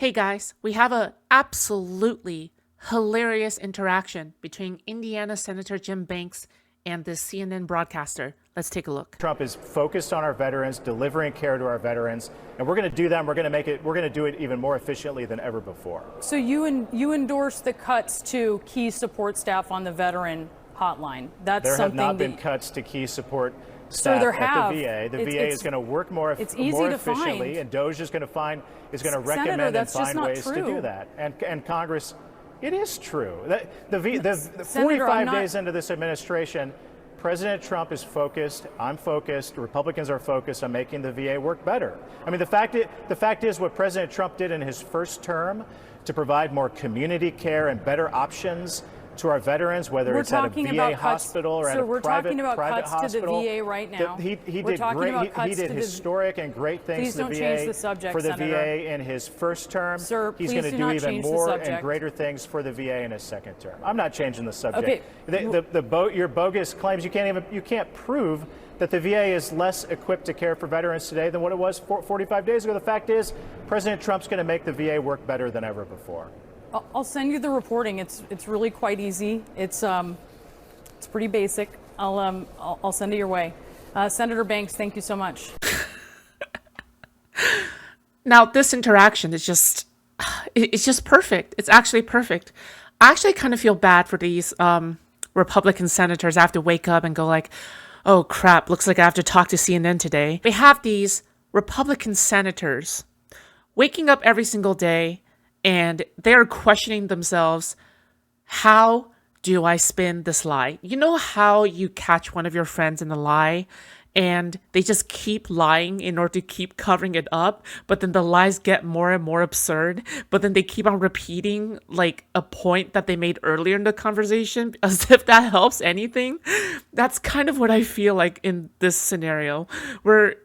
Hey guys, we have a absolutely hilarious interaction between Indiana Senator Jim Banks and this CNN broadcaster. Let's take a look. Trump is focused on our veterans, delivering care to our veterans, and we're going to do that. And we're going to do it even more efficiently than ever before. So you endorse the cuts to key support staff on the veteran hotline. That's there something have not been cuts to key support Sir, staff there at have. the VA. The VA is going to work more efficiently, and DOJ is going to recommend and find ways to do that. And Congress, it is true. The 45 days into this administration, President Trump is focused. I'm focused. Republicans are focused on making the VA work better. I mean, the fact is what President Trump did in his first term to provide more community care and better options to our veterans, whether it's at a VA hospital or at a private hospital. To the VA right now. He did great. He did historic and great things to the VA for the VA in his first term. Sir, he's going to do even more and greater things for the VA in his second term. I'm not changing the subject. Okay. Your bogus claims you can't prove that the VA is less equipped to care for veterans today than what it was 45 days ago. The fact is, President Trump's going to make the VA work better than ever before. I'll send you the reporting. It's really quite easy. It's pretty basic. I'll send it your way. Senator Banks, thank you so much. Now this interaction is it's just perfect. It's actually perfect. I actually kind of feel bad for these Republican senators. I have to wake up and go like, oh crap, looks like I have to talk to CNN today. They have these Republican senators waking up every single day and they're questioning themselves, how do I spin this lie? You know how you catch one of your friends in a lie and they just keep lying in order to keep covering it up, but then the lies get more and more absurd, but then they keep on repeating like a point that they made earlier in the conversation as if that helps anything? That's kind of what I feel like in this scenario where,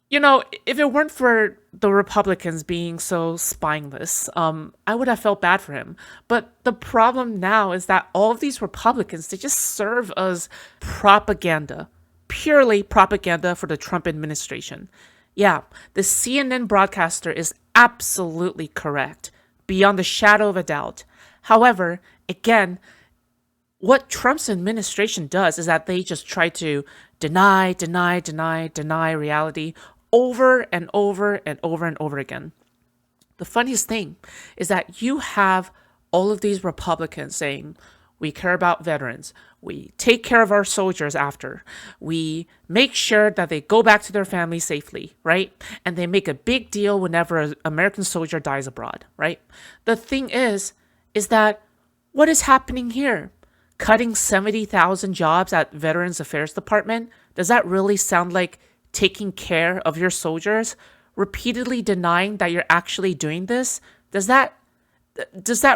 you know, if it weren't for the Republicans being so spineless, I would have felt bad for him. But the problem now is that all of these Republicans, they just serve as propaganda, purely propaganda for the Trump administration. Yeah, the CNN broadcaster is absolutely correct, beyond the shadow of a doubt. However, again, what Trump's administration does is that they just try to deny reality over and over and over and over again. The funniest thing is that you have all of these Republicans saying, we care about veterans, we take care of our soldiers after, we make sure that they go back to their families safely, right? And they make a big deal whenever an American soldier dies abroad, right? The thing is that what is happening here? Cutting 70,000 jobs at Veterans Affairs Department? Does that really sound like taking care of your soldiers? Repeatedly denying that you're actually doing this? Does that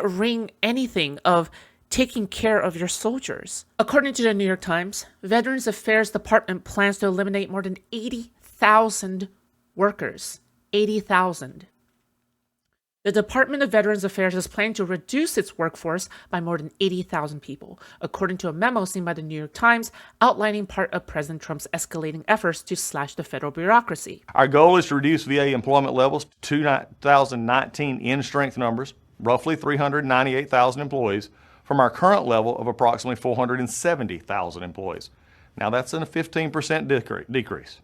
ring anything of taking care of your soldiers? According to the New York Times, Veterans Affairs Department plans to eliminate more than 80,000 workers. 80,000. The Department of Veterans Affairs is planning to reduce its workforce by more than 80,000 people, according to a memo seen by the New York Times outlining part of President Trump's escalating efforts to slash the federal bureaucracy. Our goal is to reduce VA employment levels to 2019 in-strength numbers, roughly 398,000 employees, from our current level of approximately 470,000 employees. Now that's a 15% decrease.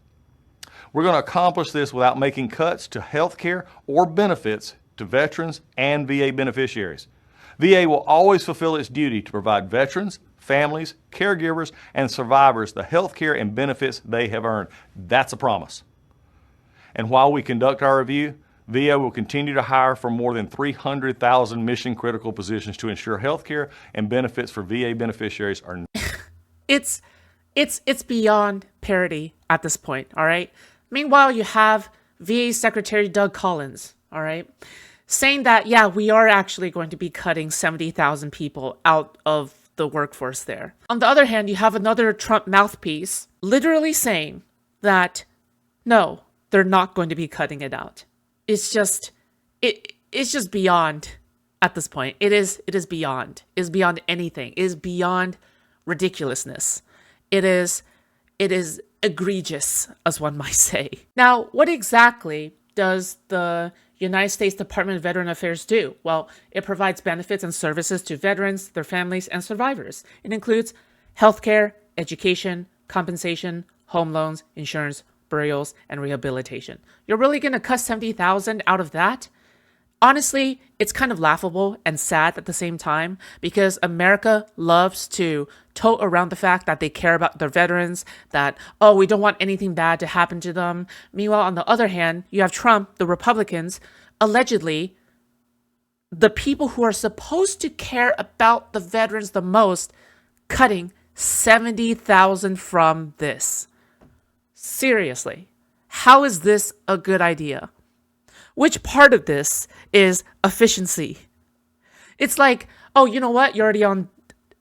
We're going to accomplish this without making cuts to health care or benefits to veterans and VA beneficiaries. VA will always fulfill its duty to provide veterans, families, caregivers, and survivors the health care and benefits they have earned. That's a promise. And while we conduct our review, VA will continue to hire for more than 300,000 mission-critical positions to ensure health care and benefits for VA beneficiaries are. It's beyond parody at this point, all right? Meanwhile, you have VA Secretary Doug Collins, all right, saying that, yeah, we are actually going to be cutting 70,000 people out of the workforce there. On the other hand, you have another Trump mouthpiece literally saying that, no, they're not going to be cutting it out. It's just beyond at this point. It is beyond. It is beyond anything. It is beyond ridiculousness. It is egregious, as one might say. Now, what exactly does the United States Department of Veteran Affairs do? Well, it provides benefits and services to veterans, their families, and survivors. It includes healthcare, education, compensation, home loans, insurance, burials, and rehabilitation. You're really going to cut $70,000 out of that? Honestly, it's kind of laughable and sad at the same time because America loves to tote around the fact that they care about their veterans, that, oh, we don't want anything bad to happen to them. Meanwhile, on the other hand, you have Trump, the Republicans, allegedly, the people who are supposed to care about the veterans the most, cutting $70,000 from this. Seriously, how is this a good idea? Which part of this is efficiency? It's like, oh, you know what? You're already on,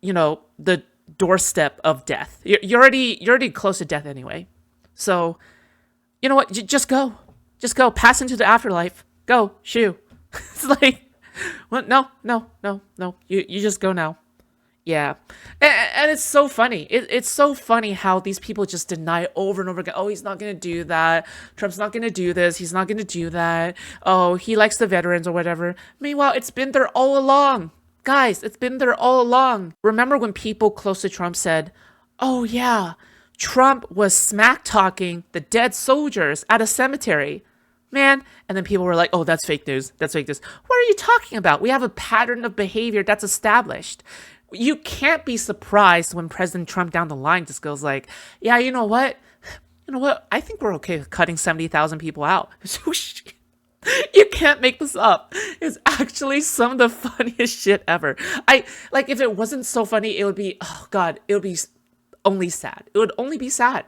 the doorstep of death. You're already close to death anyway. So, you know what? Just go. Just go. Pass into the afterlife. Go. Shoo. It's like, well, no. You just go now. Yeah. And it's so funny. It's so funny how these people just deny over and over again. Oh, he's not going to do that. Trump's not going to do this. He's not going to do that. Oh, he likes the veterans or whatever. Meanwhile, it's been there all along. Guys, it's been there all along. Remember when people close to Trump said, oh, yeah, Trump was smack talking the dead soldiers at a cemetery. Man, and then people were like, oh, that's fake news. That's fake news. What are you talking about? We have a pattern of behavior that's established. You can't be surprised when President Trump down the line just goes like, yeah, you know what? I think we're okay with cutting 70,000 people out. You can't make this up. It's actually some of the funniest shit ever. If it wasn't so funny, it would be, oh God, it would be only sad. It would only be sad.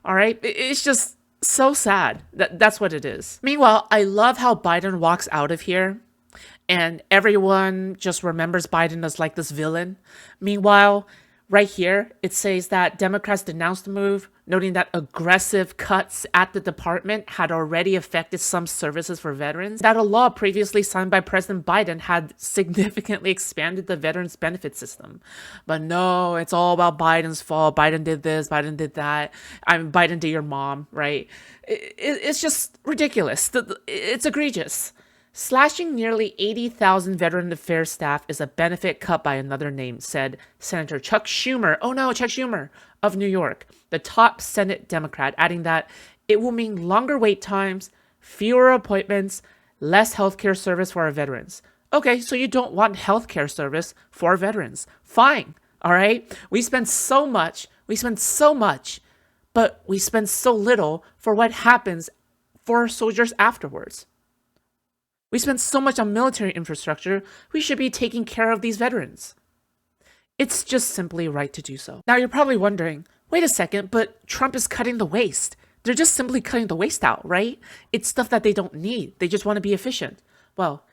All right? It's just so sad. That's what it is. Meanwhile, I love how Biden walks out of here and everyone just remembers Biden as like this villain. Meanwhile, right here, it says that Democrats denounced the move, noting that aggressive cuts at the department had already affected some services for veterans, that a law previously signed by President Biden had significantly expanded the veterans benefit system. But no, it's all about Biden's fault. Biden did this, Biden did that. Biden did your mom, right? It's just ridiculous. It's egregious. Slashing nearly 80,000 Veteran Affairs staff is a benefit cut by another name, said Senator Chuck Schumer. Oh no, Chuck Schumer of New York, the top Senate Democrat, adding that it will mean longer wait times, fewer appointments, less healthcare service for our veterans. Okay, so you don't want healthcare service for veterans. Fine, all right? We spend so much, but we spend so little for what happens for our soldiers afterwards. We spend so much on military infrastructure, we should be taking care of these veterans. It's just simply right to do so. Now you're probably wondering, wait a second, but Trump is cutting the waste. They're just simply cutting the waste out, right? It's stuff that they don't need. They just want to be efficient. Well,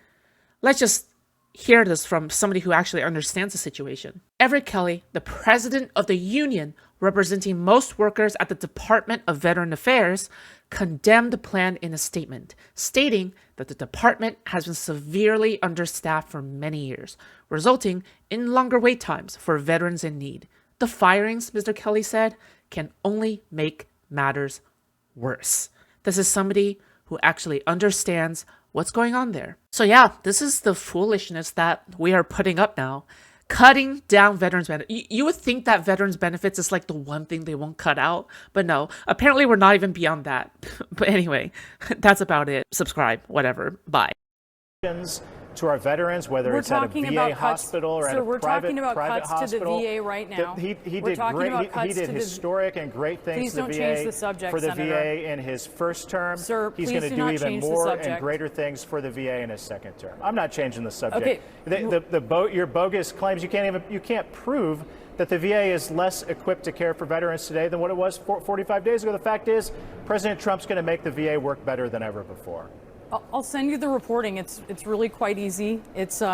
let's just hear this from somebody who actually understands the situation. Everett Kelly, the president of the union representing most workers at the Department of Veteran Affairs, condemned the plan in a statement, stating that the department has been severely understaffed for many years, resulting in longer wait times for veterans in need. The firings, Mr. Kelly said, can only make matters worse. This is somebody who actually understands what's going on there. So yeah, this is the foolishness that we are putting up now. Cutting down veterans benefits. You would think that veterans benefits is like the one thing they won't cut out, but no, apparently we're not even beyond that. But anyway, that's about it. Subscribe, whatever. Bye. To our veterans, whether it's at a VA hospital or at a private hospital. To the VA right now. He did historic and great things to the VA for the VA in his first term. Sir, he's going to do even more and greater things for the VA in his second term. I'm not changing the subject. Okay. Your bogus claims you can't prove that the VA is less equipped to care for veterans today than what it was 45 days ago. The fact is, President Trump's going to make the VA work better than ever before. I'll send you the reporting. It's really quite easy. It's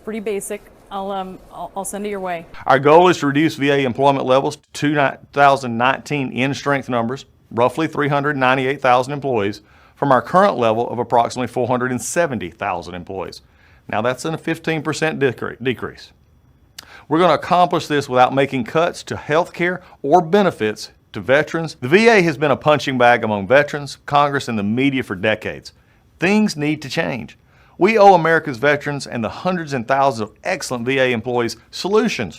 pretty basic. I'll send it your way. Our goal is to reduce VA employment levels to 2019 in-strength numbers, roughly 398,000 employees, from our current level of approximately 470,000 employees. Now that's a 15% decrease. We're going to accomplish this without making cuts to health care or benefits to veterans. The VA has been a punching bag among veterans, Congress, and the media for decades. Things need to change. We owe America's veterans and the hundreds and thousands of excellent VA employees solutions.